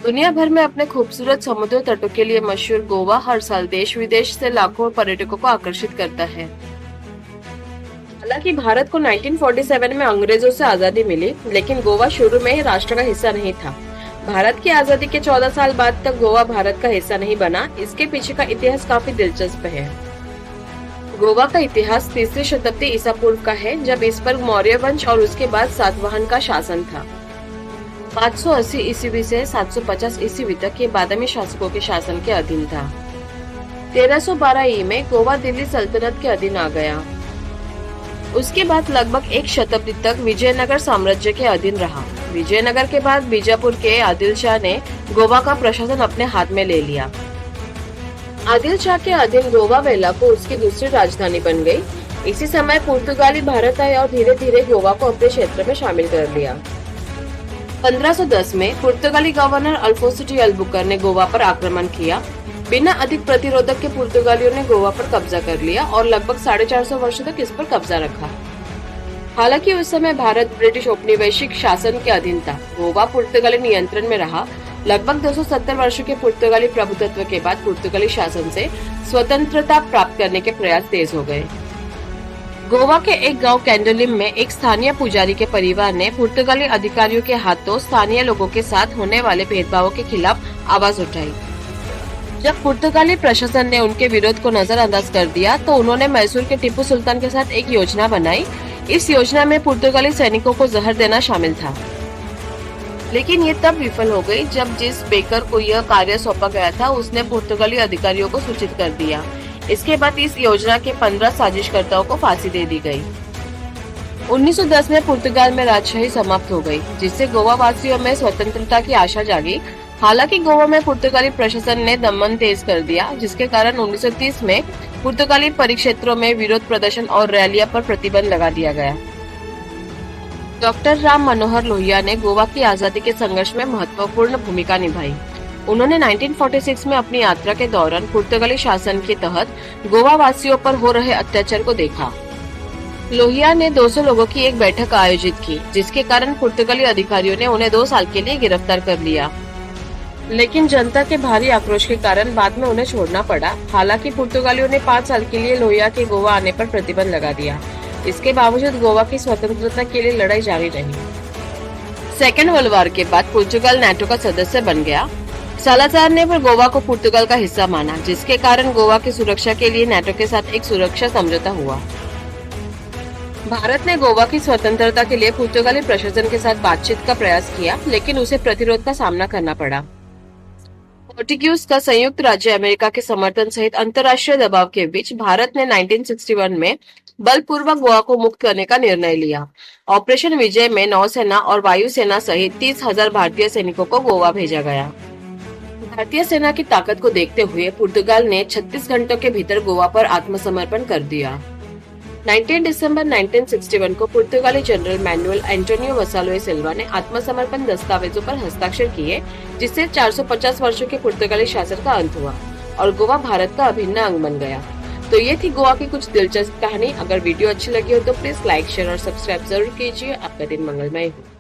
दुनिया भर में अपने खूबसूरत समुद्र तटों के लिए मशहूर गोवा हर साल देश विदेश से लाखों पर्यटकों को आकर्षित करता है। हालांकि भारत को 1947 में अंग्रेजों से आजादी मिली, लेकिन गोवा शुरू में ही राष्ट्र का हिस्सा नहीं था। भारत की आजादी के 14 साल बाद तक गोवा भारत का हिस्सा नहीं बना। इसके पीछे का इतिहास काफी दिलचस्प है। गोवा का इतिहास 3री शताब्दी ईसा पूर्व का है, जब इस पर मौर्य वंश और उसके बाद सातवाहन का शासन था। 580 ईस्वी से 750 ईस्वी तक ये बादामी शासकों के शासन के अधीन था। 1312 ई में गोवा दिल्ली सल्तनत के अधीन आ गया। उसके बाद लगभग एक शताब्दी तक विजयनगर साम्राज्य के अधीन रहा। विजयनगर के बाद बीजापुर के आदिल शाह ने गोवा का प्रशासन अपने हाथ में ले लिया। आदिल शाह के अधीन गोवा वेला को उसकी दूसरी राजधानी बन गई। इसी समय पुर्तगाली भारत आए और धीरे धीरे गोवा को अपने क्षेत्र में शामिल कर लिया। 1510 में पुर्तगाली गवर्नर अल्फोंसो डी अल्बुकर ने गोवा पर आक्रमण किया। बिना अधिक प्रतिरोधक के पुर्तगालियों ने गोवा पर कब्जा कर लिया और लगभग 450 वर्षों तक इस पर कब्जा रखा। हालांकि उस समय भारत ब्रिटिश औपनिवेशिक शासन के अधीन था। गोवा पुर्तगाली नियंत्रण में रहा। लगभग 270 वर्षों के पुर्तगाली प्रभुत्व के बाद पुर्तगाली शासन से स्वतंत्रता प्राप्त करने के प्रयास तेज हो गए। गोवा के एक गांव कैंडोलिम में एक स्थानीय पुजारी के परिवार ने पुर्तगाली अधिकारियों के हाथों स्थानीय लोगों के साथ होने वाले भेदभावों के खिलाफ आवाज उठाई। जब पुर्तगाली प्रशासन ने उनके विरोध को नजरअंदाज कर दिया, तो उन्होंने मैसूर के टीपू सुल्तान के साथ एक योजना बनाई। इस योजना में पुर्तगाली सैनिकों को जहर देना शामिल था, लेकिन ये तब विफल हो गई जब जिस बेकर को यह कार्य सौंपा गया था उसने पुर्तगाली अधिकारियों को सूचित कर दिया। इसके बाद इस योजना के 15 साजिशकर्ताओं को फांसी दे दी गई। 1910 में पुर्तगाल में राजशाही समाप्त हो गई, जिससे गोवा वासियों में स्वतंत्रता की आशा जागी। हालांकि गोवा में पुर्तगाली प्रशासन ने दमन तेज कर दिया, जिसके कारण 1930 में पुर्तगाली परिक्षेत्रों में विरोध प्रदर्शन और रैलियों पर प्रतिबंध लगा दिया गया। डॉक्टर राम मनोहर लोहिया ने गोवा की आजादी के संघर्ष में महत्वपूर्ण भूमिका निभाई। उन्होंने 1946 में अपनी यात्रा के दौरान पुर्तगाली शासन के तहत गोवा वासियों पर हो रहे अत्याचार को देखा। लोहिया ने 200 लोगों की एक बैठक आयोजित की, जिसके कारण पुर्तगाली अधिकारियों ने उन्हें 2 साल के लिए गिरफ्तार कर लिया, लेकिन जनता के भारी आक्रोश के कारण बाद में उन्हें छोड़ना पड़ा। हालांकि पुर्तगालियों ने 5 साल के लिए लोहिया के गोवा आने पर प्रतिबंध लगा दिया। इसके बावजूद गोवा की स्वतंत्रता के लिए लड़ाई जारी रही। सेकेंड वर्ल्ड वॉर के बाद पुर्तगाल नाटो का सदस्य बन गया। सालाजार ने फिर गोवा को पुर्तगाल का हिस्सा माना, जिसके कारण गोवा की सुरक्षा के लिए नाटो के साथ एक सुरक्षा समझौता हुआ। भारत ने गोवा की स्वतंत्रता के लिए पुर्तगाली प्रशासन के साथ बातचीत का प्रयास किया, लेकिन उसे प्रतिरोध का सामना करना पड़ा। पोर्टुगीज का संयुक्त राज्य अमेरिका के समर्थन सहित अंतर्राष्ट्रीय दबाव के बीच भारत ने 1961 में बलपूर्वक गोवा को मुक्त करने का निर्णय लिया। ऑपरेशन विजय में नौसेना और वायुसेना सहित 30,000 भारतीय सैनिकों को गोवा भेजा गया। भारतीय सेना की ताकत को देखते हुए पुर्तगाल ने 36 घंटों के भीतर गोवा पर आत्मसमर्पण कर दिया। 19 दिसंबर 1961 को पुर्तगाली जनरल मैनुअल एंटोनियो वसालोई सिल्वा ने आत्मसमर्पण दस्तावेजों पर हस्ताक्षर किए, जिससे 450 वर्षों के पुर्तगाली शासन का अंत हुआ और गोवा भारत का अभिन्न अंग बन गया। तो ये थी गोवा की कुछ दिलचस्प कहानी। अगर वीडियो अच्छी लगी हो तो प्लीज लाइक, शेयर और सब्सक्राइब जरूर कीजिए। आपका दिन मंगलमय हो।